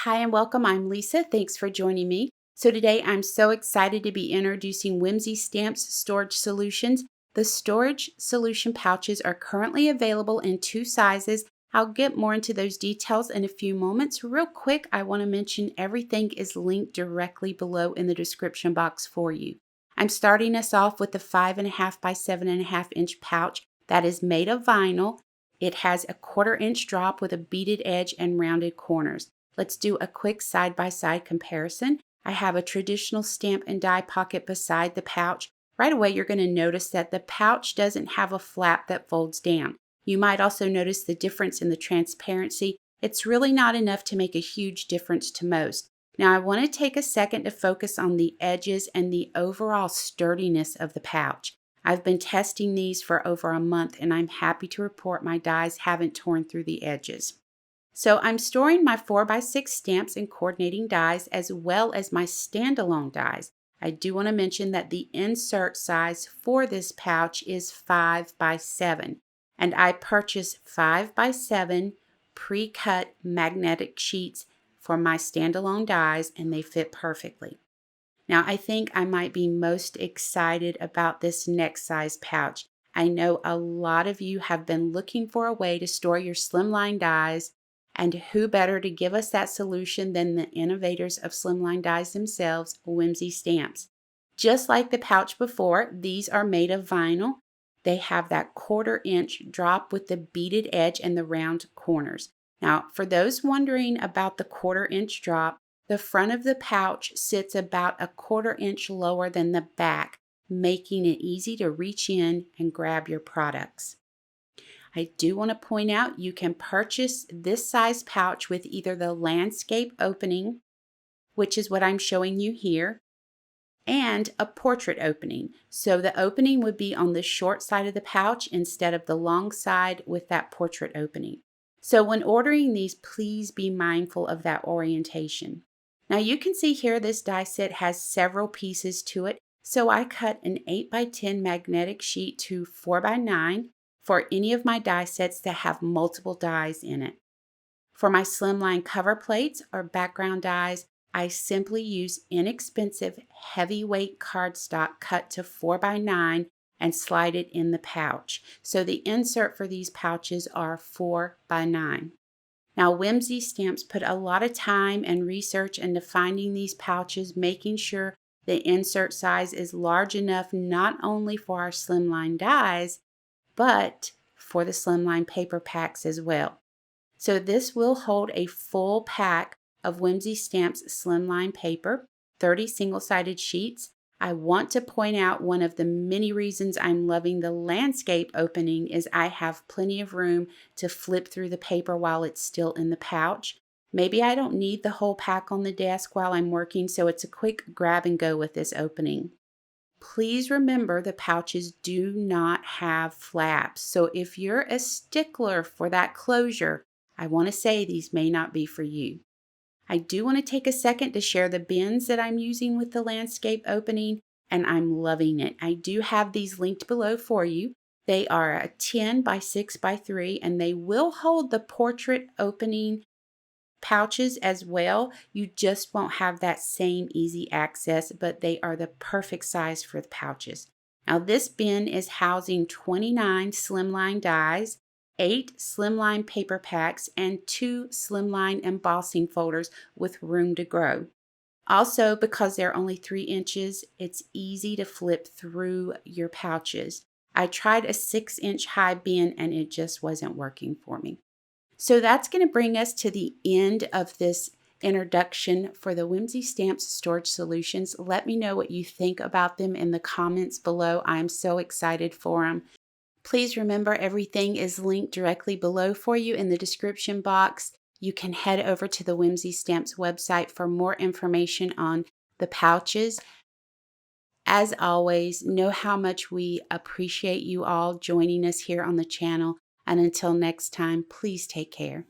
Hi and welcome. I'm Lisa. Thanks for joining me. So today I'm so excited to be introducing Whimsy Stamps Storage Solutions. The storage solution pouches are currently available in two sizes. I'll get more into those details in a few moments. Real quick, I want to mention everything is linked directly below in the description box for you. I'm starting us off with the 5.5 by 7.5 inch pouch that is made of vinyl. It has a 1/4 inch drop with a beaded edge and rounded corners. Let's do a quick side-by-side comparison. I have a traditional stamp and die pocket beside the pouch. Right away, you're going to notice that the pouch doesn't have a flap that folds down. You might also notice the difference in the transparency. It's really not enough to make a huge difference to most. Now, I want to take a second to focus on the edges and the overall sturdiness of the pouch. I've been testing these for over a month, and I'm happy to report my dies haven't torn through the edges. So I'm storing my 4x6 stamps and coordinating dies as well as my standalone dies. I do want to mention that the insert size for this pouch is 5x7, and I purchased 5x7 pre-cut magnetic sheets for my standalone dies, and they fit perfectly. Now I think I might be most excited about this next size pouch. I know a lot of you have been looking for a way to store your slimline dies, and who better to give us that solution than the innovators of slimline dies themselves, Whimsy Stamps. Just like the pouch before, these are made of vinyl. They have that 1/4 inch drop with the beaded edge and the round corners. Now, for those wondering about the 1/4 inch drop, the front of the pouch sits about a 1/4 inch lower than the back, making it easy to reach in and grab your products. I do want to point out you can purchase this size pouch with either the landscape opening, which is what I'm showing you here, and a portrait opening. So the opening would be on the short side of the pouch instead of the long side with that portrait opening. So when ordering these, please be mindful of that orientation. Now you can see here this die set has several pieces to it. So I cut an 8x10 magnetic sheet to 4x9 for any of my die sets that have multiple dies in it. For my slimline cover plates or background dies, I simply use inexpensive heavyweight cardstock cut to 4x9 and slide it in the pouch. So the insert for these pouches are 4x9. Now, Whimsy Stamps put a lot of time and research into finding these pouches, making sure the insert size is large enough not only for our slimline dies, but for the slimline paper packs as well. So this will hold a full pack of Whimsy Stamps slimline paper, 30 single-sided sheets. I want to point out one of the many reasons I'm loving the landscape opening is I have plenty of room to flip through the paper while it's still in the pouch. Maybe I don't need the whole pack on the desk while I'm working, so it's a quick grab and go with this opening. Please remember the pouches do not have flaps, so if you're a stickler for that closure, I want to say these may not be for you. I do want to take a second to share the bins that I'm using with the landscape opening, and I'm loving it. I do have these linked below for you. They are a 10 by 6 by 3, and they will hold the portrait opening pouches as well. You just won't have that same easy access, but they are the perfect size for the pouches. Now this bin is housing 29 slimline dies, 8 slimline paper packs, and 2 slimline embossing folders with room to grow. Also, because they're only 3 inches, it's easy to flip through your pouches. I tried a 6-inch high bin and it just wasn't working for me. So that's going to bring us to the end of this introduction for the Whimsy Stamps Storage Solutions. Let me know what you think about them in the comments below. I'm so excited for them. Please remember everything is linked directly below for you in the description box. You can head over to the Whimsy Stamps website for more information on the pouches. As always, know how much we appreciate you all joining us here on the channel. And until next time, please take care.